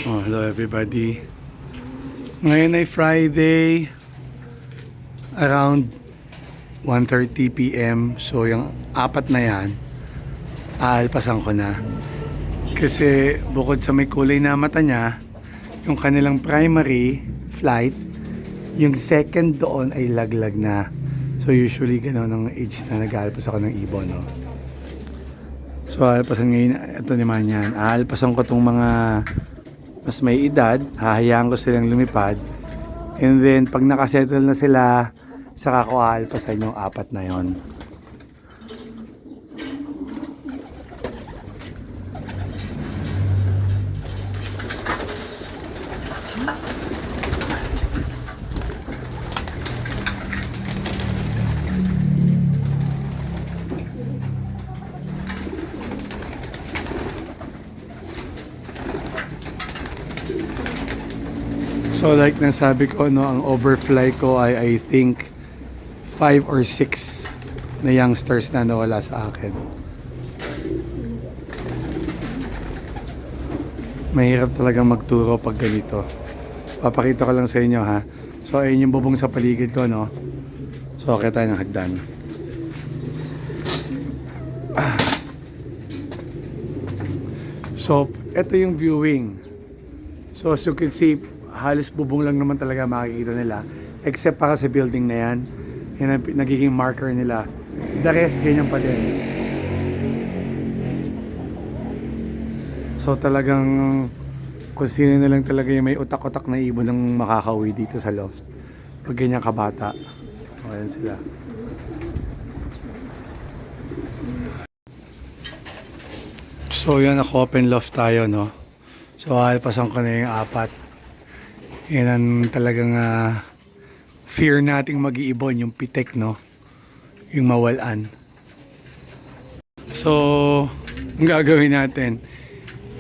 Oh, hello everybody. Ngayon ay Friday around 1:30 PM. So yung apat na yan, aalpasan ko na. Kasi bukod sa may kulay na mata niya, yung kanilang primary flight, yung second doon ay laglag na. So usually gano'n ang age na nag-aalpas ako ng ibon, no? So aalpasan ngayon, ito naman yan. Aalpasan ko tong mga mas may edad, hahayaan ko silang lumipad. And then, pag nakasettle na sila, saka ko aalpasan yung apat na yon. So like nasabi ko, no, ang overfly ko ay I think 5 or 6 na youngsters na nawala sa akin. Mahirap talagang magturo pag ganito. Papakita ko lang sa inyo, ha. So ayun yung bubong sa paligid ko, no. So okay tayo ng hagdan. So ito yung viewing. So as you can see, halos bubong lang naman talaga makikita nila, except para sa building na yan. Yan ang nagiging marker nila. The rest, ganyan pa din. So talagang kung sino na lang talaga yung may utak-utak na ibon ang makakauwi dito sa loft pag ganyan kabata. O, yan sila. So yan, naka-open loft tayo, no. So alpasan ko na yung apat. Yan ang talagang fear nating mag-iibon, yung pitek, no? Yung mawalan. So, ang gagawin natin,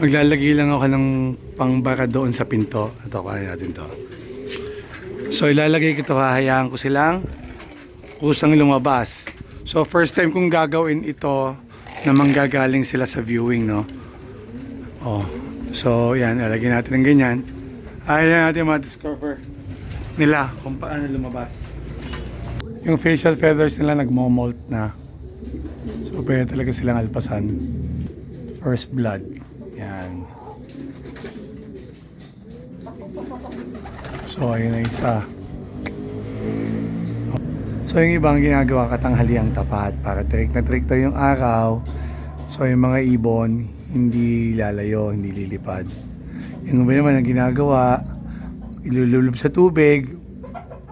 maglalagay lang ako ng pangbara doon sa pinto. Ito, kaya natin to. So, ilalagay ko ito, hahayaan ko silang kusang lumabas. So, first time kong gagawin ito na manggagaling sila sa viewing, no? Oh, so, yan, ilalagay natin ng ganyan. Ayaw natin ma-discover nila kung paano lumabas. Yung facial feathers nila nagmo-molt na. So pwede talaga silang alpasan. First blood. Yan. So ayun na isa. So yung ibang ginagawa katanghaliang tapat para trick na trick to yung araw. So yung mga ibon hindi lalayo, hindi lilipad. Yung ba naman ang ginagawa, ilulublob sa tubig.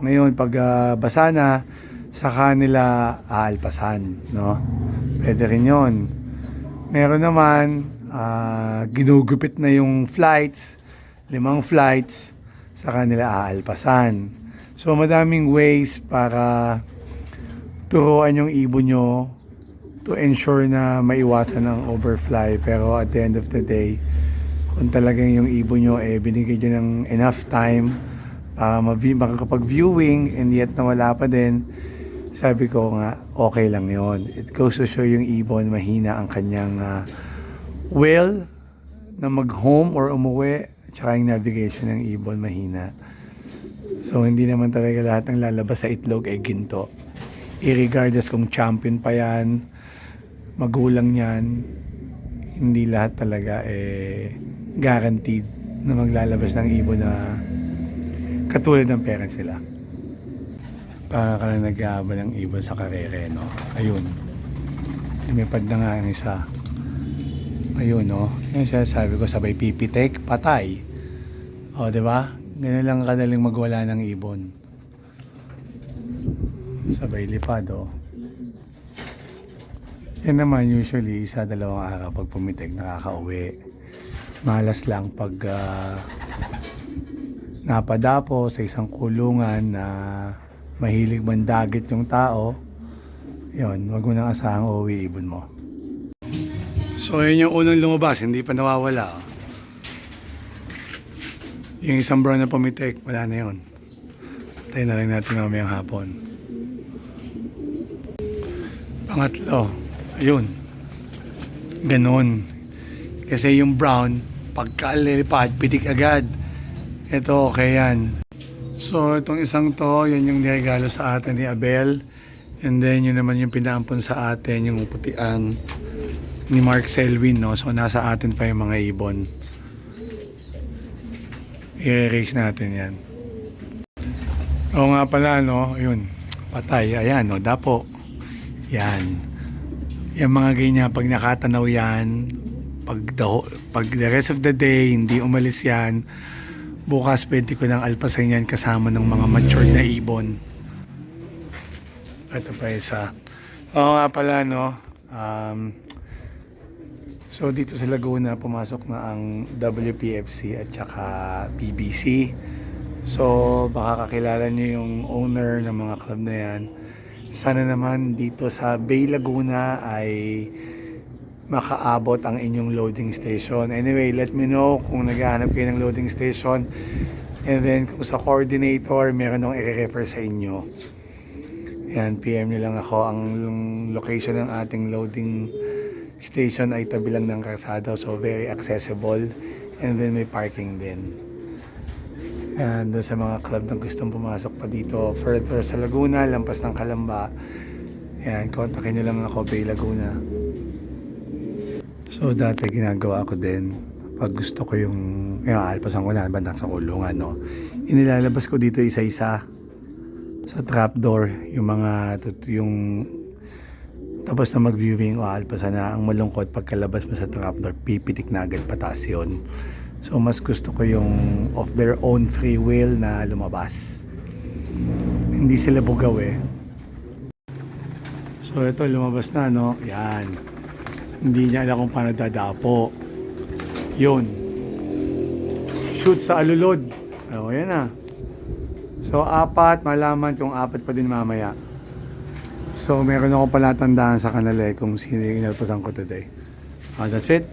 Ngayon, pag basa na, saka nila aalpasan, no? Pwede rin yun. Meron naman, ginugupit na yung flights, 5 flights, saka nila aalpasan. So, madaming ways para turuan yung ibon nyo to ensure na maiwasan ang overfly. Pero at the end of the day, kung talagang yung ibon nyo binigay nyo ng enough time para makakapag-viewing and yet nawala pa din, sabi ko nga, okay lang yon. It goes to show yung ibon mahina ang kanyang will na mag-home or umuwi, tsaka yung navigation ng ibon mahina. So hindi naman talaga lahat ng lalabas sa itlog ay ginto. Irregardless kung champion pa yan, magulang yan, hindi lahat talaga guaranteed na maglalabas ng ibon na katulad ng parents sila. Para ka lang nag-aabal ng ibon sa karere, no? Ayun. Lumipad na nga ang isa. Ayun, no? Yung sabi ko, sabay pipitek, patay. O, diba? Ganun lang kadaling magwala ng ibon. Sabay lipad, o. Yan naman, usually, 1-2 araw pag pumitek, nakakauwi. Malas lang pag napadapo sa isang kulungan na mahilig mandagit yung tao. Yun, wag mo nang asahang uuwi ibon mo. So yun yung unang lumabas, hindi pa nawawala. Yung isang brown na pumitek, wala na yun. Tayo na lang natin mamayang hapon. Pangatlo, ayun. Ganon. Kasi yung brown, pagkalilipad, pitik agad. Ito, okay yan. So, itong isang to, yan yung niregalo sa atin ni Abel. And then, yun naman yung pinaampon sa atin, yung putian ni Mark Selwyn, no? So, nasa atin pa yung mga ibon. I-erase natin yan. Oo nga pala, no? Yun, patay. Ayan, no? Dapo. Yan. Yung mga ganyan, pag nakatanaw yan, pag the rest of the day, hindi umalis yan, bukas pwede ko nang alpasan yan kasama ng mga matured na ibon. Ito pa isa. Oo nga pala, no? So dito sa Laguna, pumasok na ang WPFC at saka PBC. So baka kakilala niyo yung owner ng mga club na yan. Sana naman dito sa Bay Laguna ay makaabot ang inyong loading station. Anyway, let me know kung naghahanap kayo ng loading station. And then kung sa coordinator, meron akong i-refer sa inyo. Yan, PM nyo lang ako. Ang location ng ating loading station ay tabi lang ng kalsada. So very accessible. And then may parking din. Yan, doon sa mga club na gustong pumasok pa dito. Further sa Laguna, lampas ng Kalamba. Yan, kontakin nyo lang ako, Bay Laguna. So dati ginagawa ko din pag gusto ko yung alpasan ko na banda sa kulungan, no, inilalabas ko dito isa-isa sa trapdoor yung tapos na mag-viewing o alpasan na. Ang malungkot pagkalabas mo sa trapdoor, pipitik na agad pataas yun. So mas gusto ko yung of their own free will na lumabas, hindi sila bugaw eh. So ito lumabas na, no, yan. Hindi niya alam kung paano dadapo. Yun. Shoot sa alulod. O, yan na. So, 4. Malaman kung 4 pa din mamaya. So, meron ako pala tandaan sa kanila kung sino yung inalpasan ko today. That's it.